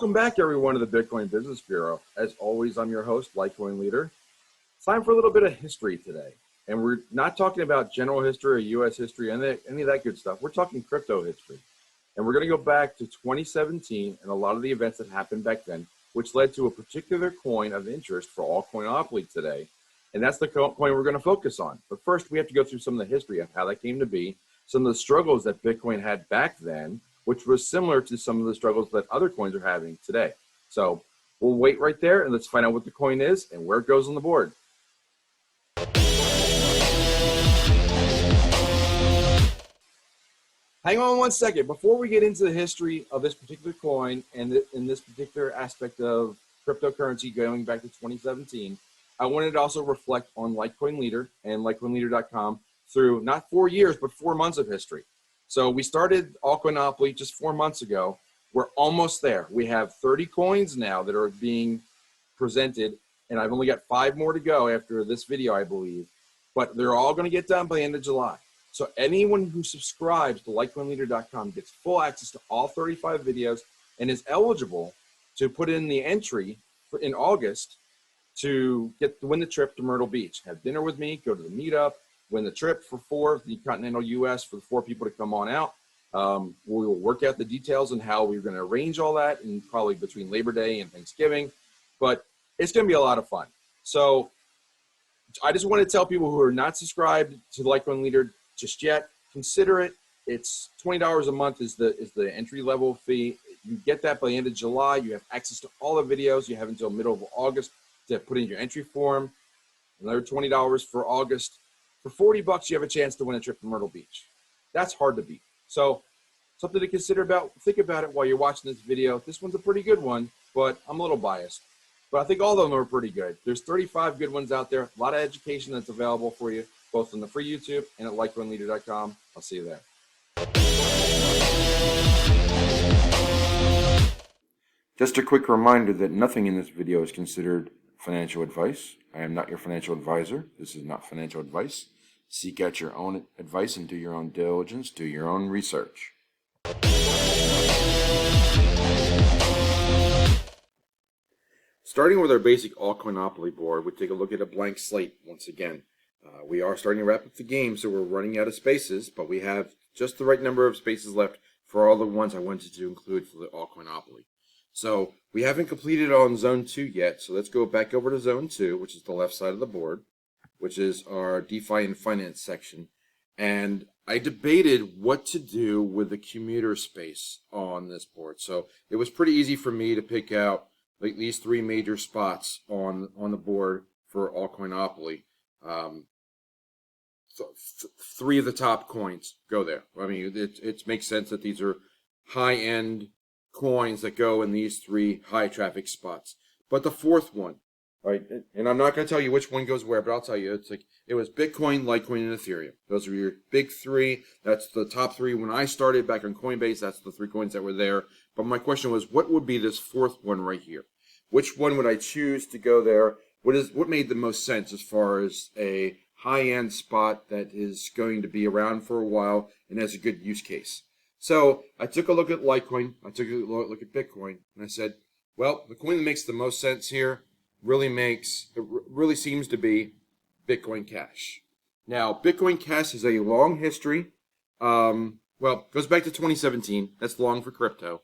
Welcome back, everyone, to the Bitcoin Business Bureau. As always, I'm your host, Litecoin Leader. It's time for a little bit of history today. And we're not talking about general history or U.S. history, any of that good stuff. We're talking crypto history. And we're going to go back to 2017 and a lot of the events that happened back then, which led to a particular coin of interest for ALTCOINopoly today. And that's the coin we're going to focus on. But first, we have to go through some of the history of how that came to be, some of the struggles that Bitcoin had back then, which was similar to some of the struggles that other coins are having today. So we'll wait right there and let's find out what the coin is and where it goes on the board. Hang on one second. Before we get into the history of this particular coin and in this particular aspect of cryptocurrency going back to 2017, I wanted to also reflect on Litecoin Leader and LitecoinLeader.com through not 4 years, but 4 months of history. So we started ALTCOINopoly just 4 months ago. We're almost there. We have 30 coins now that are being presented, and I've only got 5 more to go after this video, I believe. But they're all going to get done by the end of July. So anyone who subscribes to LitecoinLeader.com gets full access to all 35 videos and is eligible to put in the entry in August to win the trip to Myrtle Beach. Have dinner with me, go to the meetup, win the trip for 4, the continental U.S. for the 4 people to come on out. We will work out the details on how we're going to arrange all that, and probably between Labor Day and Thanksgiving. But it's going to be a lot of fun. So I just want to tell people who are not subscribed to Litecoin Leader just yet, consider it. It's $20 a month is the entry level fee. You get that by the end of July. You have access to all the videos. You have until middle of August to put in your entry form. Another $20 for August. For $40, you have a chance to win a trip to Myrtle Beach. That's hard to beat. So something to consider about. Think about it while you're watching this video. This one's a pretty good one, but I'm a little biased. But I think all of them are pretty good. There's 35 good ones out there. A lot of education that's available for you, both on the free YouTube and at LitecoinLeader.com. I'll see you there. Just a quick reminder that nothing in this video is considered financial advice. I am not your financial advisor. This is not financial advice. Seek out your own advice and do your own diligence, do your own research. Starting with our basic ALTCOINopoly board, we take a look at a blank slate once again. We are starting to wrap up the game, so we're running out of spaces, but we have just the right number of spaces left for all the ones I wanted to include for the ALTCOINopoly. So we haven't completed on Zone 2 yet, so let's go back over to Zone 2, which is the left side of the board, which is our DeFi and Finance section. And I debated what to do with the commuter space on this board. So it was pretty easy for me to pick out like these 3 major spots on the board for ALTCOINopoly. 3 of the top coins go there. I mean, it makes sense that these are high-end coins that go in these 3 high-traffic spots. But the 4th one, right? And I'm not going to tell you which one goes where, but I'll tell you. It was Bitcoin, Litecoin, and Ethereum. Those are your big 3. That's the top 3. When I started back on Coinbase, that's the 3 coins that were there. But my question was, what would be this 4th one right here? Which one would I choose to go there? What made the most sense as far as a high-end spot that is going to be around for a while and has a good use case? So I took a look at Litecoin, I took a look at Bitcoin, and I said, well, the coin that makes the most sense here really seems to be Bitcoin Cash. Now, Bitcoin Cash has a long history. Well, it goes back to 2017. That's long for crypto.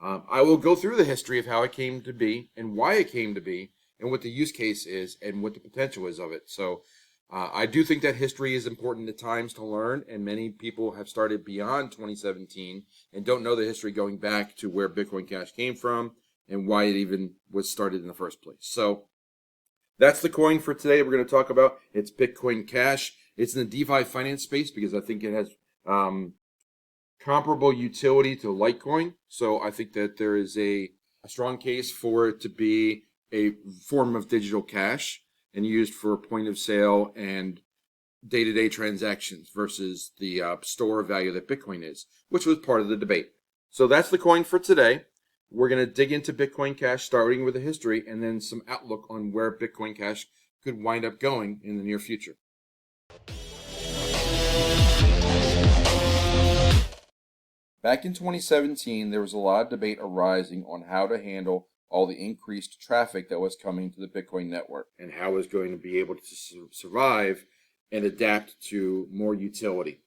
I will go through the history of how it came to be and why it came to be and what the use case is and what the potential is of it. So I do think that history is important at times to learn, and many people have started beyond 2017 and don't know the history going back to where Bitcoin Cash came from and why it even was started in the first place. So that's the coin for today we're going to talk about. It's Bitcoin Cash. It's in the DeFi finance space because I think it has comparable utility to Litecoin. So I think that there is a strong case for it to be a form of digital cash and used for point of sale and day-to-day transactions versus the store value that Bitcoin is, which was part of the debate. So that's the coin for today. We're going to dig into Bitcoin Cash, starting with the history and then some outlook on where Bitcoin Cash could wind up going in the near future. Back in 2017, there was a lot of debate arising on how to handle all the increased traffic that was coming to the Bitcoin network and how it was going to be able to survive and adapt to more utility.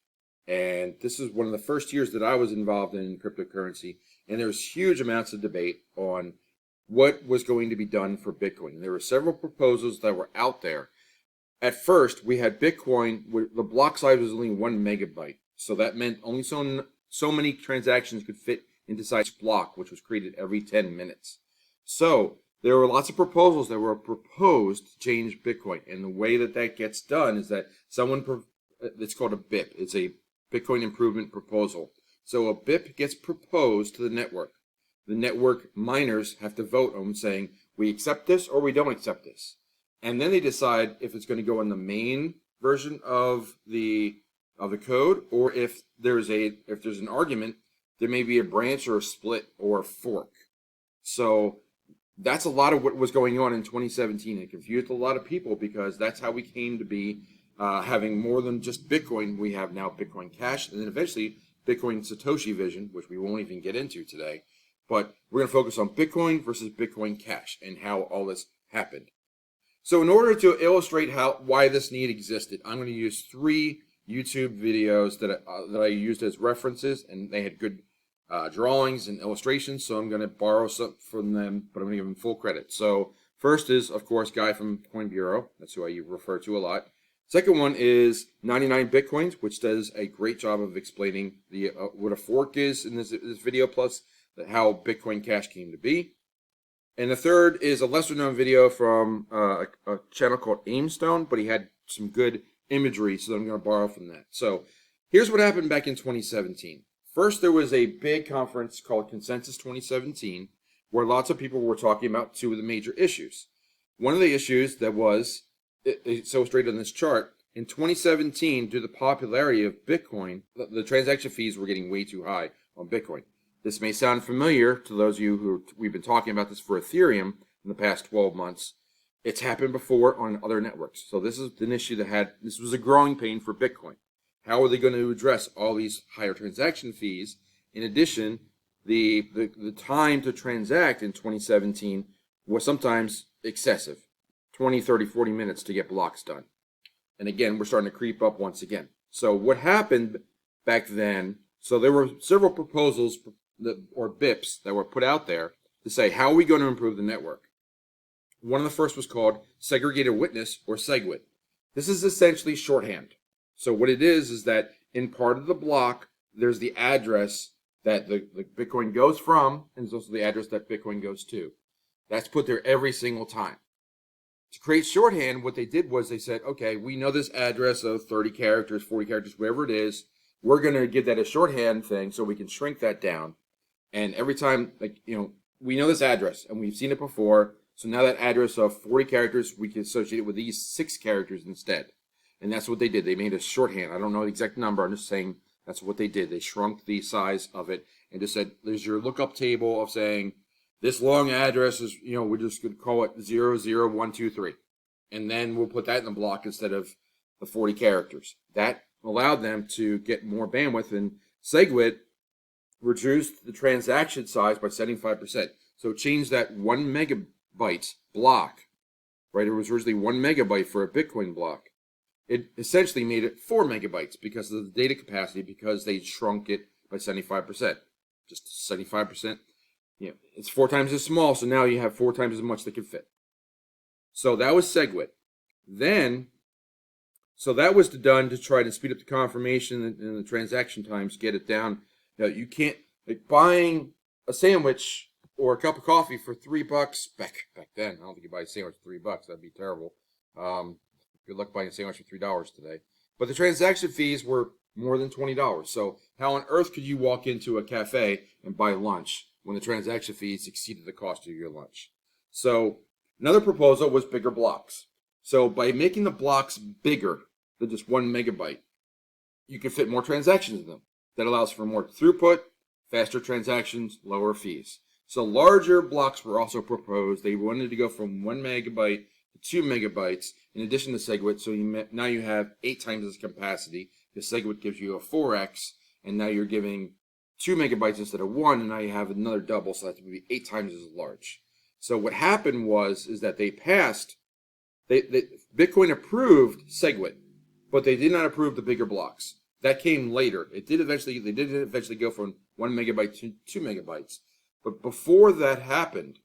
And this is one of the first years that I was involved in cryptocurrency, and there was huge amounts of debate on what was going to be done for Bitcoin. There were several proposals that were out there. At first, we had Bitcoin where the block size was only 1 megabyte. So that meant only so many transactions could fit into each block, which was created every 10 minutes. So there were lots of proposals that were proposed to change Bitcoin. And the way that that gets done is that it's called a BIP. It's a Bitcoin Improvement Proposal. So a BIP gets proposed to the network. The network miners have to vote on saying, we accept this or we don't accept this. And then they decide if it's going to go in the main version of the code, or if there's an argument, there may be a branch or a split or a fork. So that's a lot of what was going on in 2017. It confused a lot of people because that's how we came to be having more than just Bitcoin. We have now Bitcoin Cash, and then eventually Bitcoin Satoshi Vision, which we won't even get into today. But we're going to focus on Bitcoin versus Bitcoin Cash and how all this happened. So in order to illustrate why this need existed, I'm going to use 3 YouTube videos that I used as references, and they had good drawings and illustrations, so I'm going to borrow some from them, but I'm going to give them full credit. So first is, of course, Guy from Coin Bureau. That's who I refer to a lot. Second one is 99 Bitcoins, which does a great job of explaining what a fork is in this video, plus how Bitcoin Cash came to be. And the third is a lesser-known video from a channel called Aimstone, but he had some good imagery, so I'm going to borrow from that. So here's what happened back in 2017. First, there was a big conference called Consensus 2017, where lots of people were talking about 2 of the major issues. One of the issues that was, it's illustrated on this chart, in 2017, due to the popularity of Bitcoin, the transaction fees were getting way too high on Bitcoin. This may sound familiar to those of you who we've been talking about this for Ethereum in the past 12 months. It's happened before on other networks. So this is an issue this was a growing pain for Bitcoin. How are they going to address all these higher transaction fees? In addition, the time to transact in 2017 was sometimes excessive, 20, 30, 40 minutes to get blocks done. And again, we're starting to creep up once again. So what happened back then, so there were several proposals or BIPs that were put out there to say, how are we going to improve the network? One of the first was called Segregated Witness, or SegWit. This is essentially shorthand. So what it is that in part of the block, there's the address that the Bitcoin goes from, and there's also the address that Bitcoin goes to. That's put there every single time. To create shorthand, what they did was they said, okay, we know this address of 30 characters, 40 characters, whatever it is. We're going to give that a shorthand thing so we can shrink that down. And every time, we know this address, and we've seen it before. So now that address of 40 characters, we can associate it with these 6 characters instead. And that's what they did. They made a shorthand. I don't know the exact number. I'm just saying that's what they did. They shrunk the size of it and just said, there's your lookup table of saying, this long address is, we're just going to call it 00123. And then we'll put that in the block instead of the 40 characters. That allowed them to get more bandwidth, and SegWit reduced the transaction size by 75%. So it changed that 1 megabyte block, right? It was originally 1 megabyte for a Bitcoin block. It essentially made it 4 megabytes because of the data capacity, because they shrunk it by 75%. Just 75%. It's 4 times as small, so now you have 4 times as much that can fit. So that was SegWit. Then, so that was done to try to speed up the confirmation and the transaction times, get it down. You can't, buying a sandwich or a cup of coffee for $3 back then. I don't think you buy a sandwich for $3. That'd be terrible. Good luck buying a sandwich for $3 today. But the transaction fees were more than $20. So how on earth could you walk into a cafe and buy lunch when the transaction fees exceeded the cost of your lunch? So another proposal was bigger blocks. So by making the blocks bigger than just 1 megabyte, you can fit more transactions in them. That allows for more throughput, faster transactions, lower fees. So larger blocks were also proposed. They wanted to go from 1 megabyte to 2 megabytes in addition to SegWit. So now you have 8 times this capacity, because SegWit gives you a 4x, and now you're giving 2 megabytes instead of 1, and now you have another double, so that's maybe 8 times as large. So what happened is that they passed, Bitcoin approved SegWit, but they did not approve the bigger blocks. That came later. They did eventually go from 1 megabyte to 2 megabytes. But before that happened,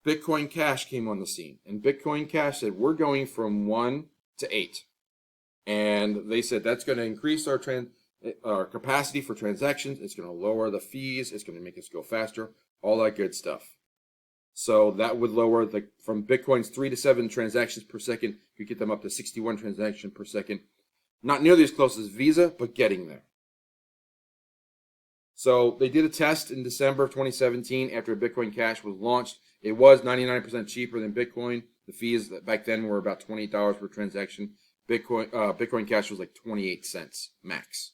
Bitcoin Cash came on the scene. And Bitcoin Cash said, we're going from 1 to 8. And they said that's going to increase our capacity for transactions. It's going to lower the fees. It's going to make us go faster. All that good stuff. So that would lower from Bitcoin's 3 to 7 transactions per second. You get them up to 61 transactions per second. Not nearly as close as Visa, but getting there. So they did a test in December of 2017 after Bitcoin Cash was launched. It was 99% cheaper than Bitcoin. The fees back then were about $28 per transaction. Bitcoin Cash was like 28 cents max.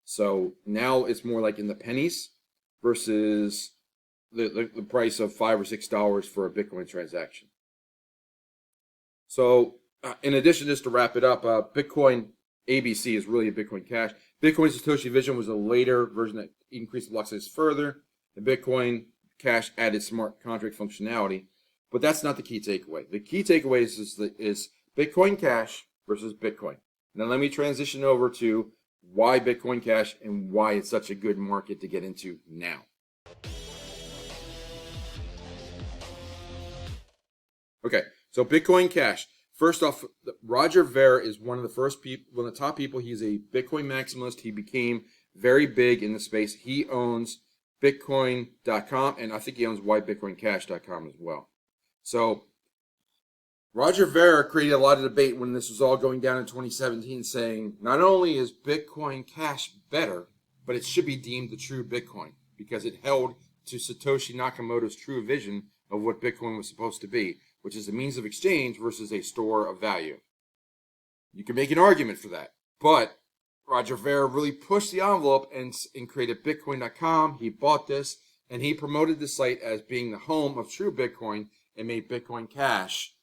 So now it's more like in the pennies versus the price of $5 or $6 for a Bitcoin transaction. So in addition, just to wrap it up, Bitcoin ABC is really a Bitcoin Cash. Bitcoin Satoshi Vision was a later version that increased the block size further. The Bitcoin Cash added smart contract functionality, but that's not the key takeaway. The key takeaway is Bitcoin Cash versus Bitcoin. Now let me transition over to why Bitcoin Cash and why it's such a good market to get into now. Okay, so Bitcoin Cash. First off, Roger Ver is one of the top people. He's a Bitcoin maximalist. He became very big in the space. He owns Bitcoin.com, and I think he owns WhyBitcoinCash.com as well. So Roger Ver created a lot of debate when this was all going down in 2017, saying not only is Bitcoin Cash better, but it should be deemed the true Bitcoin because it held to Satoshi Nakamoto's true vision of what Bitcoin was supposed to be, which is a means of exchange versus a store of value. You can make an argument for that, but Roger Ver really pushed the envelope and created Bitcoin.com. He bought this, and he promoted the site as being the home of true Bitcoin and made Bitcoin Cash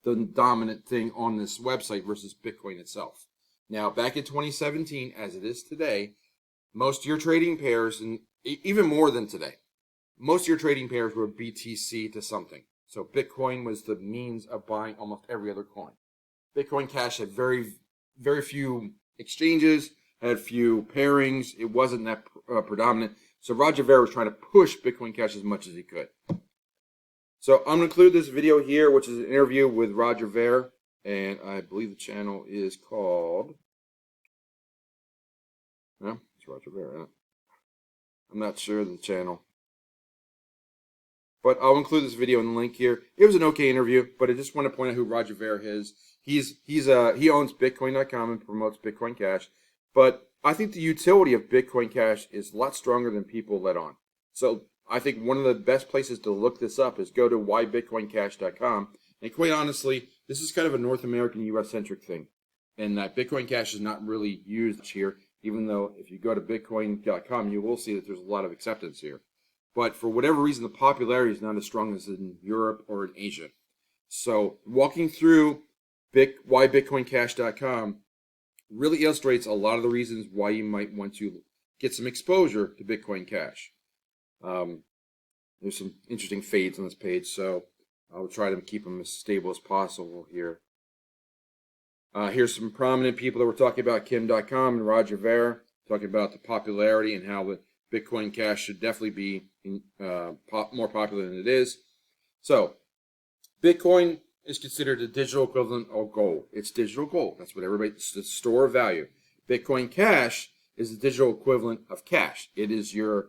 the dominant thing on this website versus Bitcoin itself. Now, back in 2017, as it is today, most of your trading pairs, and even more than today, most of your trading pairs were BTC to something. So Bitcoin was the means of buying almost every other coin. Bitcoin Cash had very, very few exchanges, had few pairings. It wasn't that predominant. So Roger Ver was trying to push Bitcoin Cash as much as he could. So I'm going to include this video here, which is an interview with Roger Ver, and I believe the channel is called, no, it's Roger Ver, huh? I'm not sure of the channel. But I'll include this video in the link here. It was an okay interview, but I just want to point out who Roger Ver is. He owns Bitcoin.com and promotes Bitcoin Cash. But I think the utility of Bitcoin Cash is a lot stronger than people let on. So I think one of the best places to look this up is go to whybitcoincash.com. And quite honestly, this is kind of a North American, US-centric thing. And that Bitcoin Cash is not really used here, even though if you go to bitcoin.com, you will see that there's a lot of acceptance here. But for whatever reason, the popularity is not as strong as in Europe or in Asia. So walking through whybitcoincash.com really illustrates a lot of the reasons why you might want to get some exposure to Bitcoin Cash. There's some interesting fades on this page, so I'll try to keep them as stable as possible here. Here's some prominent people that we're talking about, Kim.com and Roger Ver, talking about the popularity and how the Bitcoin Cash should definitely be more popular than it is. So, Bitcoin is considered a digital equivalent of gold. It's digital gold. That's what it's the store of value. Bitcoin Cash is the digital equivalent of cash. It is your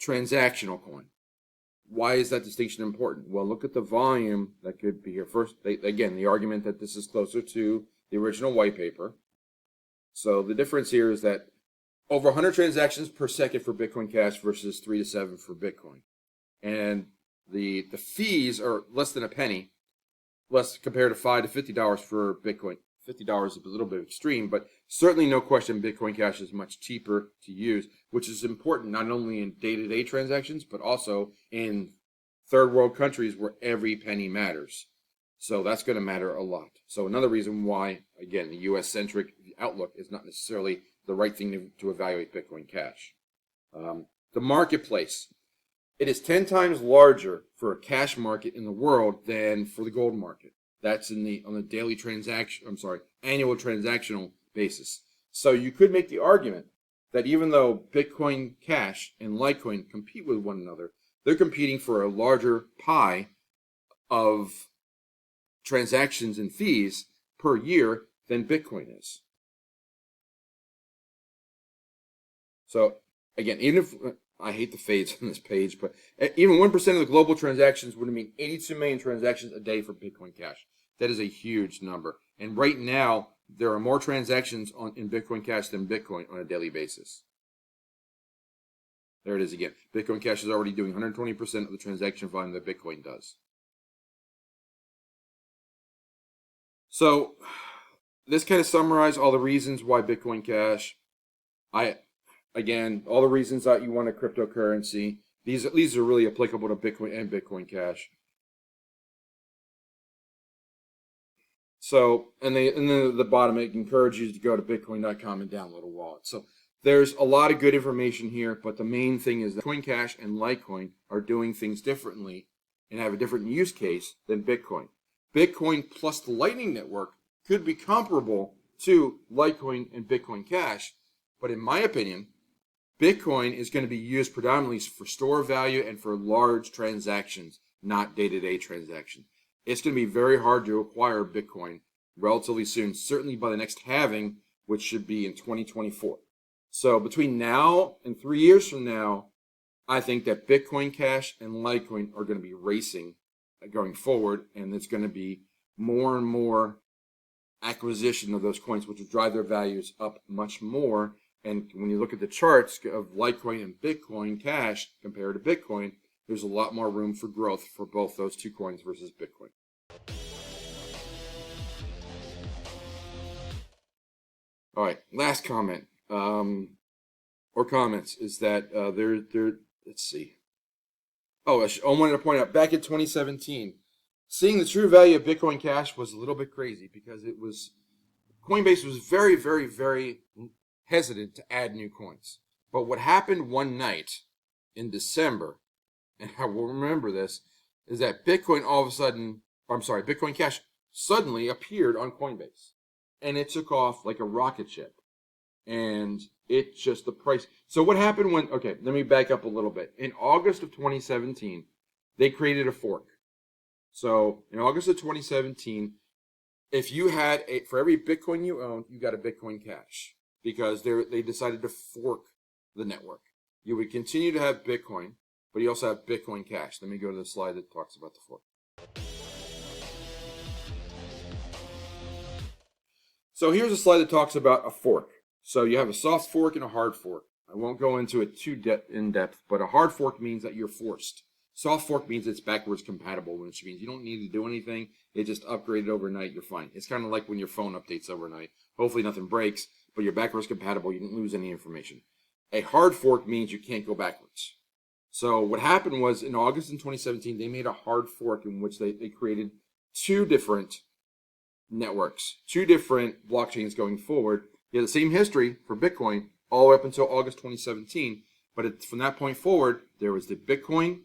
transactional coin. Why is that distinction important? Well, look at the volume that could be here. First, again, the argument that this is closer to the original white paper. So the difference here is that over 100 transactions per second for Bitcoin Cash versus 3 to 7 for Bitcoin. And the fees are less than a penny, less compared to $5 to $50 for Bitcoin. $50 is a little bit extreme, but certainly no question Bitcoin Cash is much cheaper to use, which is important not only in day-to-day transactions, but also in third world countries where every penny matters. So that's going to matter a lot. So another reason why, again, the US-centric outlook is not necessarily the right thing to evaluate Bitcoin Cash. The marketplace. It is 10 times larger for a cash market in the world than for the gold market. That's on the daily transaction, annual transactional basis. So you could make the argument that even though Bitcoin Cash and Litecoin compete with one another, they're competing for a larger pie of transactions and fees per year than Bitcoin is. So again, even if I hate the fades on this page, but even 1% of the global transactions would mean 82 million transactions a day for Bitcoin Cash. That is a huge number. And right now, there are more transactions in Bitcoin Cash than Bitcoin on a daily basis. There it is again. Bitcoin Cash is already doing 120% of the transaction volume that Bitcoin does. So this kind of summarizes all the reasons why Bitcoin Cash. Again, all the reasons that you want a cryptocurrency. These are really applicable to Bitcoin and Bitcoin Cash. So, and then at the bottom, it encourages you to go to bitcoin.com and download a wallet. So there's a lot of good information here, but the main thing is that Bitcoin Cash and Litecoin are doing things differently and have a different use case than Bitcoin. Bitcoin plus the Lightning Network could be comparable to Litecoin and Bitcoin Cash, but in my opinion, Bitcoin is going to be used predominantly for store value and for large transactions, not day-to-day transactions. It's going to be very hard to acquire Bitcoin relatively soon, certainly by the next halving, which should be in 2024. So between now and 3 years from now, I think that Bitcoin Cash and Litecoin are going to be racing going forward, and there's going to be more and more acquisition of those coins, which will drive their values up much more. And when you look at the charts of Litecoin and Bitcoin Cash compared to Bitcoin, there's a lot more room for growth for both those two coins versus Bitcoin. All right, last comment or comments is that let's see. Oh, I wanted to point out, back in 2017, seeing the true value of Bitcoin Cash was a little bit crazy because Coinbase was very, very, very hesitant to add new coins. But what happened one night in December, and I will remember this, is that Bitcoin Bitcoin Cash suddenly appeared on Coinbase. And it took off like a rocket ship. And it's just the price. So what happened okay, let me back up a little bit. In August of 2017, they created a fork. So in August of 2017, if you had for every Bitcoin you owned, you got a Bitcoin Cash because they decided to fork the network. You would continue to have Bitcoin, but you also have Bitcoin Cash. Let me go to the slide that talks about the fork. So here's a slide that talks about a fork. So you have a soft fork and a hard fork. I won't go into it too in depth, but a hard fork means that you're forced. Soft fork means it's backwards compatible, which means you don't need to do anything. It just upgraded overnight, you're fine. It's kind of like when your phone updates overnight. Hopefully nothing breaks, but you're backwards compatible, you didn't lose any information. A hard fork means you can't go backwards. So what happened was in August in 2017, they made a hard fork in which they created two different networks, two different blockchains going forward. You have the same history for Bitcoin all the way up until August 2017, but from that point forward, there was the Bitcoin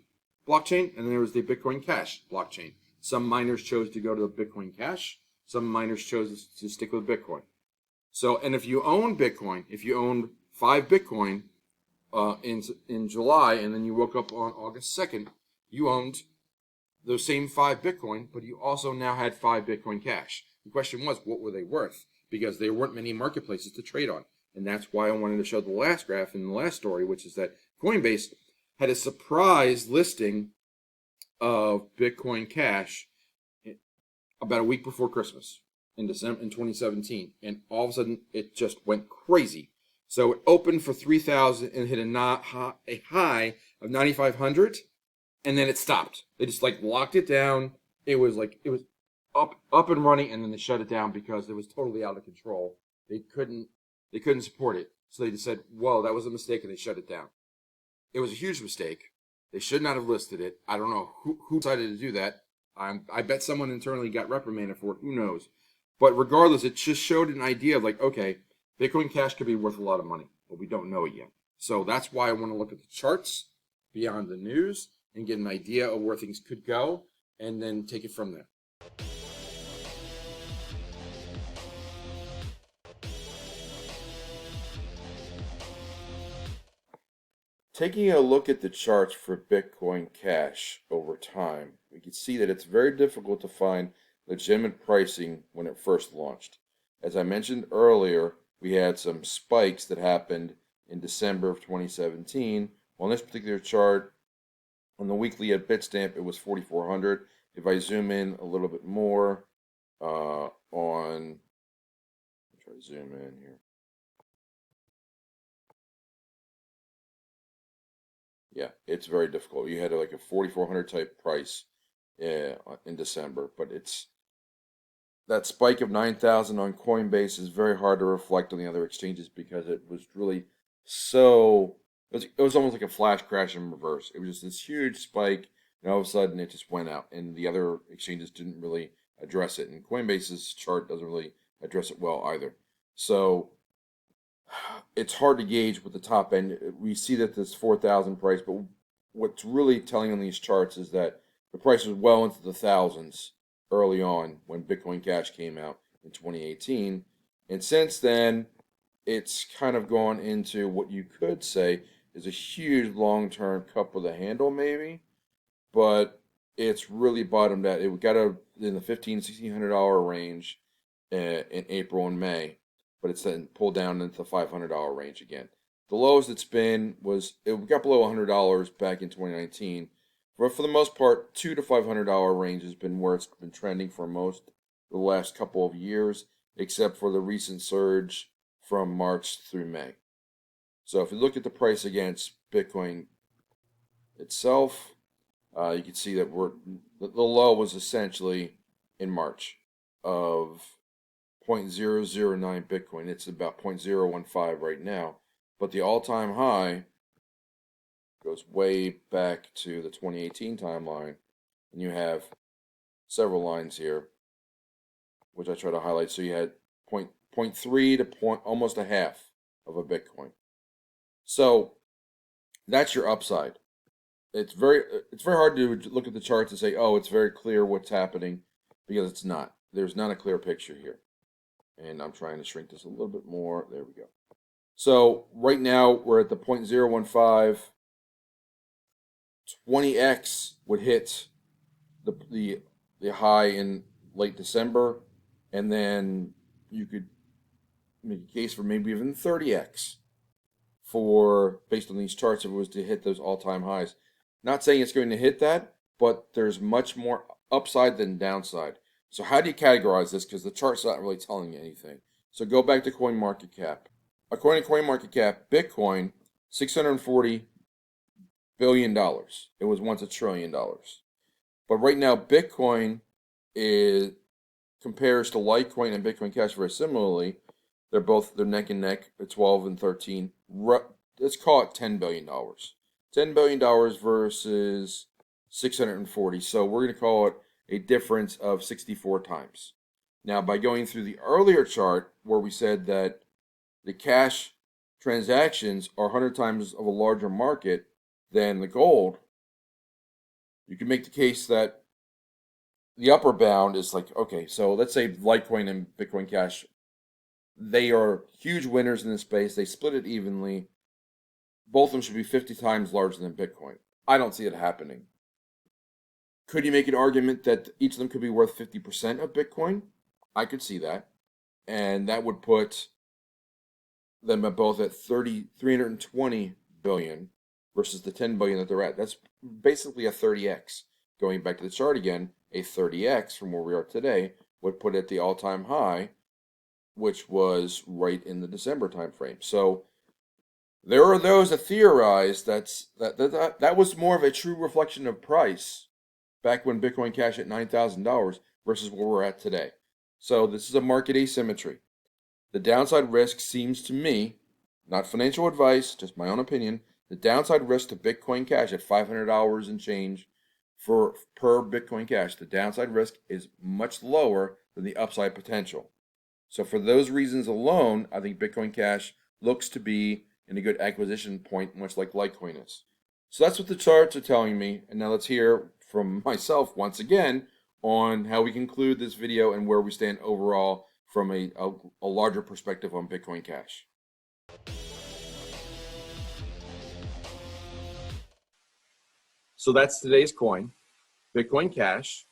blockchain and then there was the Bitcoin Cash blockchain. Some miners chose to go to the Bitcoin Cash. Some miners chose to stick with Bitcoin. So, and if you own Bitcoin, if you owned 5 Bitcoin in July and then you woke up on August 2nd, you owned those same 5 Bitcoin, but you also now had 5 Bitcoin Cash. The question was, what were they worth? Because there weren't many marketplaces to trade on. And that's why I wanted to show the last graph in the last story, which is that Coinbase had a surprise listing of Bitcoin Cash about a week before Christmas in December in 2017. And all of a sudden, it just went crazy. So it opened for 3,000 and hit a high of 9,500, and then it stopped. They just locked it down. It was up and running, and then they shut it down because it was totally out of control. They couldn't support it. So they just said, whoa, that was a mistake, and they shut it down. It was a huge mistake. They should not have listed it. I don't know who decided to do that. I bet someone internally got reprimanded for it. Who knows? But regardless, it just showed an idea of okay, Bitcoin Cash could be worth a lot of money, but we don't know it yet. So that's why I want to look at the charts beyond the news and get an idea of where things could go and then take it from there. Taking a look at the charts for Bitcoin Cash over time, we can see that it's very difficult to find legitimate pricing when it first launched. As I mentioned earlier, we had some spikes that happened in December of 2017. On this particular chart, on the weekly at Bitstamp, it was 4,400. If I zoom in a little bit more try to zoom in here. Yeah, it's very difficult. You had like a 4,400 type price in December, but it's that spike of 9,000 on Coinbase is very hard to reflect on the other exchanges because it was really so. It was almost like a flash crash in reverse. It was just this huge spike, and all of a sudden it just went out, and the other exchanges didn't really address it. And Coinbase's chart doesn't really address it well either. So it's hard to gauge with the top end. We see that this 4,000 price, but what's really telling on these charts is that the price was well into the thousands early on when Bitcoin Cash came out in 2018. And since then, it's kind of gone into what you could say is a huge long-term cup with a handle maybe, but it's really bottomed out. It got in the $1,500-$1,600 range in April and May, but it's then pulled down into the $500 range again. The lowest it's been was, it got below $100 back in 2019. But for the most part, $200 to $500 range has been where it's been trending for most of the last couple of years, except for the recent surge from March through May. So if you look at the price against Bitcoin itself, you can see that the low was essentially in March of 0.009 Bitcoin. It's about 0.015 right now, but the all-time high goes way back to the 2018 timeline, and you have several lines here, which I try to highlight. So you had 0.3 to almost a half of a Bitcoin. So that's your upside. It's very hard to look at the charts and say, oh, it's very clear what's happening, because it's not. There's not a clear picture here. And I'm trying to shrink this a little bit more. There we go. So right now we're at the 0.015. 20x would hit the high in late December, and then you could make a case for maybe even 30x for, based on these charts, if it was to hit those all-time highs. Not saying it's going to hit that, but there's much more upside than downside. So how do you categorize this? Because the chart's not really telling you anything. So go back to CoinMarketCap. According to CoinMarketCap, Bitcoin, $640 billion. It was once $1 trillion. But right now, Bitcoin compares to Litecoin and Bitcoin Cash very similarly. They're neck and neck at 12 and 13. Let's call it $10 billion. $10 billion versus 640. So we're going to call it a difference of 64 times. Now, by going through the earlier chart where we said that the cash transactions are 100 times of a larger market than the gold, you can make the case that the upper bound is like, okay, so let's say Litecoin and Bitcoin Cash, they are huge winners in this space. They split it evenly. Both of them should be 50 times larger than Bitcoin. I don't see it happening. Could you make an argument that each of them could be worth 50% of Bitcoin? I could see that. And that would put them at both at 320 billion versus the 10 billion that they're at. That's basically a 30x. Going back to the chart again, a 30x from where we are today would put it at the all-time high, which was right in the December timeframe. So there are those that theorize that was more of a true reflection of price back when Bitcoin Cash at $9,000 versus where we're at today. So this is a market asymmetry. The downside risk seems to me, not financial advice, just my own opinion, the downside risk to Bitcoin Cash at $500 and change per Bitcoin Cash, the downside risk is much lower than the upside potential. So for those reasons alone, I think Bitcoin Cash looks to be and a good acquisition point, much like Litecoin is. So that's what the charts are telling me. And now let's hear from myself once again on how we conclude this video and where we stand overall from a larger perspective on Bitcoin Cash. So that's today's coin, Bitcoin Cash.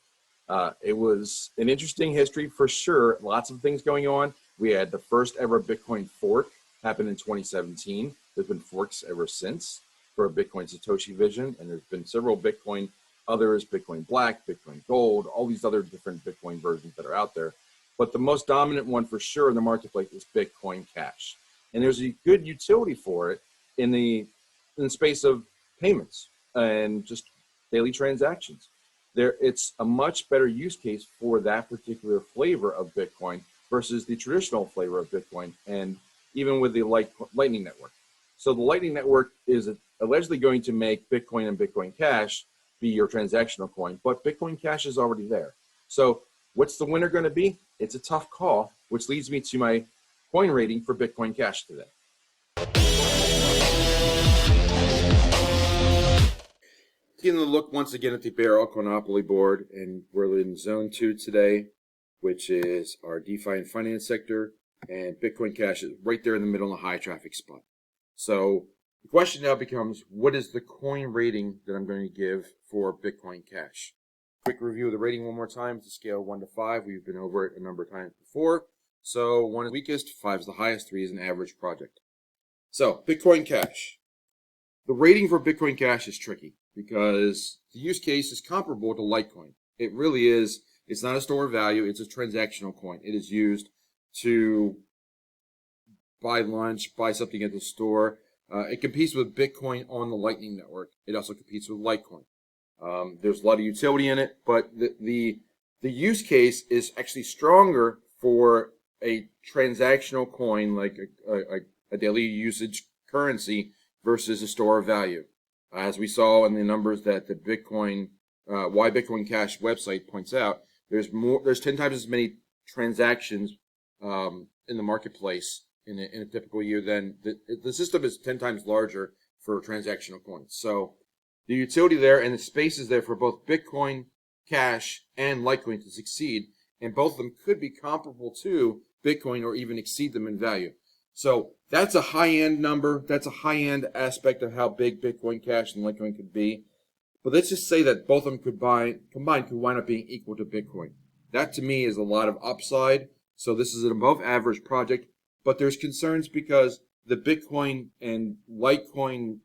It was an interesting history for sure. Lots of things going on. We had the first ever Bitcoin fork happen in 2017. There's been forks ever since for a Bitcoin Satoshi vision, and there's been several Bitcoin others, Bitcoin Black, Bitcoin Gold, all these other different Bitcoin versions that are out there. But the most dominant one for sure in the marketplace is Bitcoin Cash. And there's a good utility for it in the space of payments and just daily transactions. It's a much better use case for that particular flavor of Bitcoin versus the traditional flavor of Bitcoin, and even with the Lightning Network. So the Lightning Network is allegedly going to make Bitcoin and Bitcoin Cash be your transactional coin, but Bitcoin Cash is already there. So what's the winner going to be? It's a tough call, which leads me to my coin rating for Bitcoin Cash today. Taking a look once again at the ALTCOINopoly board, and we're in zone 2 today, which is our DeFi and finance sector, and Bitcoin Cash is right there in the middle in a high traffic spot. So the question now becomes, what is the coin rating that I'm going to give for Bitcoin Cash? Quick review of the rating one more time. It's a scale of 1 to 5. We've been over it a number of times before. So 1 is the weakest, 5 is the highest, 3 is an average project. So Bitcoin Cash. The rating for Bitcoin Cash is tricky because the use case is comparable to Litecoin. It really is. It's not a store of value. It's a transactional coin. It is used to buy lunch, buy something at the store. It competes with Bitcoin on the Lightning Network. It also competes with Litecoin. There's a lot of utility in it, but the use case is actually stronger for a transactional coin like a daily usage currency versus a store of value. As we saw in the numbers that the Bitcoin, why Bitcoin Cash website points out, there's 10 times as many transactions in the marketplace in a typical year than the system is 10 times larger for transactional coins. So the utility there and the space is there for both Bitcoin Cash and Litecoin to succeed, and both of them could be comparable to Bitcoin or even exceed them in value. So that's a high-end number. That's a high-end aspect of how big Bitcoin Cash and Litecoin could be. But let's just say that both of them combined could wind up being equal to Bitcoin. That to me is a lot of upside. So this is an above-average project. But there's concerns because the Bitcoin and Litecoin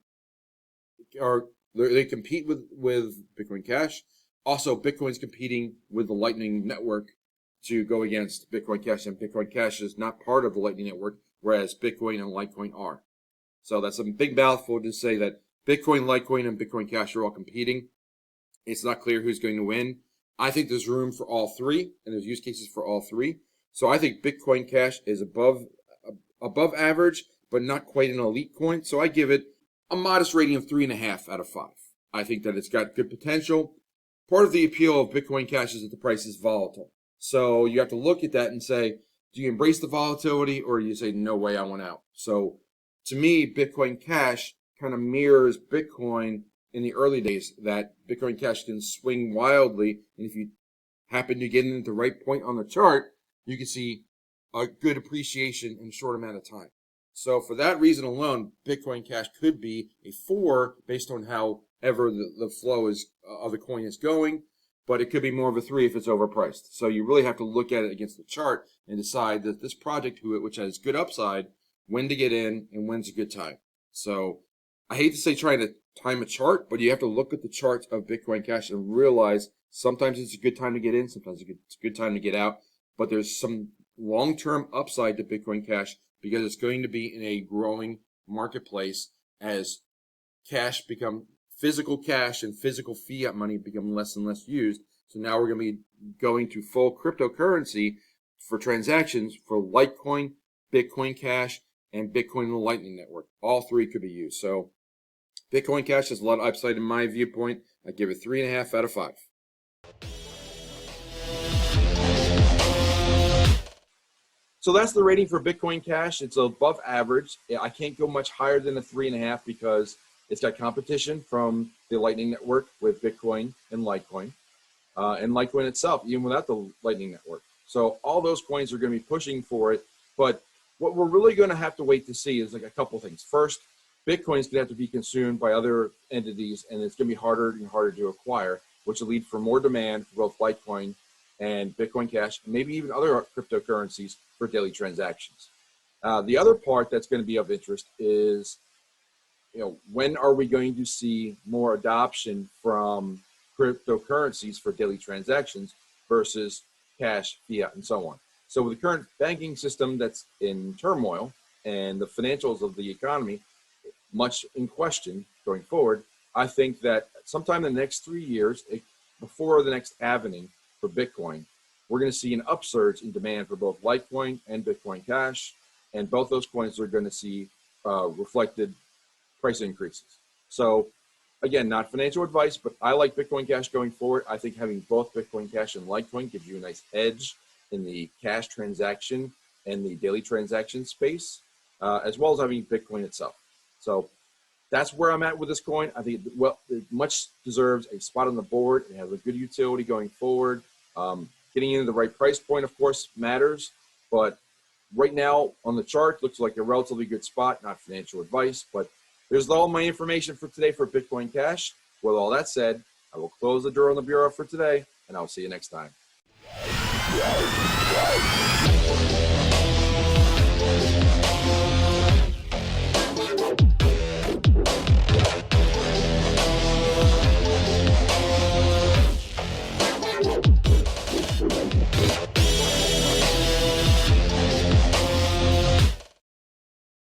they compete with Bitcoin Cash. Also, Bitcoin's competing with the Lightning Network to go against Bitcoin Cash, and Bitcoin Cash is not part of the Lightning Network, whereas Bitcoin and Litecoin are. So that's a big mouthful to say that Bitcoin, Litecoin, and Bitcoin Cash are all competing. It's not clear who's going to win. I think there's room for all three, and there's use cases for all three. So I think Bitcoin Cash is above average, but not quite an elite coin. So I give it a modest rating of 3.5 out of 5. I think that it's got good potential. Part of the appeal of Bitcoin Cash is that the price is volatile. So you have to look at that and say, do you embrace the volatility or do you say, no way, I want out? So to me, Bitcoin Cash kind of mirrors Bitcoin in the early days, that Bitcoin Cash can swing wildly. And if you happen to get in at the right point on the chart, you can see a good appreciation in a short amount of time. So for that reason alone, Bitcoin Cash could be a 4 based on however the flow of the coin is going, but it could be more of a 3 if it's overpriced. So you really have to look at it against the chart and decide that this project, which has good upside, when to get in and when's a good time. So I hate to say trying to time a chart, but you have to look at the charts of Bitcoin Cash and realize sometimes it's a good time to get in, sometimes it's a good time to get out, but there's some long-term upside to Bitcoin Cash because it's going to be in a growing marketplace as physical cash and physical fiat money become less and less used. So now we're going to be going to full cryptocurrency for transactions for Litecoin, Bitcoin Cash, and Bitcoin and the Lightning Network. All three could be used. So Bitcoin Cash has a lot of upside in my viewpoint. I give it 3.5 out of 5. So that's the rating for Bitcoin Cash. It's above average. I can't go much higher than a 3.5 because it's got competition from the Lightning Network with Bitcoin and Litecoin, and Litecoin itself, even without the Lightning Network. So all those coins are going to be pushing for it. But what we're really going to have to wait to see is like a couple things. First, Bitcoin is going to have to be consumed by other entities, and it's going to be harder and harder to acquire, which will lead for more demand for both Litecoin and Bitcoin Cash, and maybe even other cryptocurrencies for daily transactions. The other part that's going to be of interest is, when are we going to see more adoption from cryptocurrencies for daily transactions versus cash, fiat, and so on. So with the current banking system that's in turmoil and the financials of the economy much in question going forward, I think that sometime in the next 3 years, before the next halvening for Bitcoin, we're going to see an upsurge in demand for both Litecoin and Bitcoin Cash, and both those coins are going to see reflected price increases. So again, not financial advice, but I like Bitcoin Cash going forward. I think having both Bitcoin Cash and Litecoin gives you a nice edge in the cash transaction and the daily transaction space, as well as having Bitcoin itself. So that's where I'm at with this coin. I think it much deserves a spot on the board. It has a good utility going forward. Getting into the right price point, of course, matters. But right now on the chart, looks like a relatively good spot, not financial advice. But there's all my information for today for Bitcoin Cash. With all that said, I will close the door on the bureau for today, and I'll see you next time.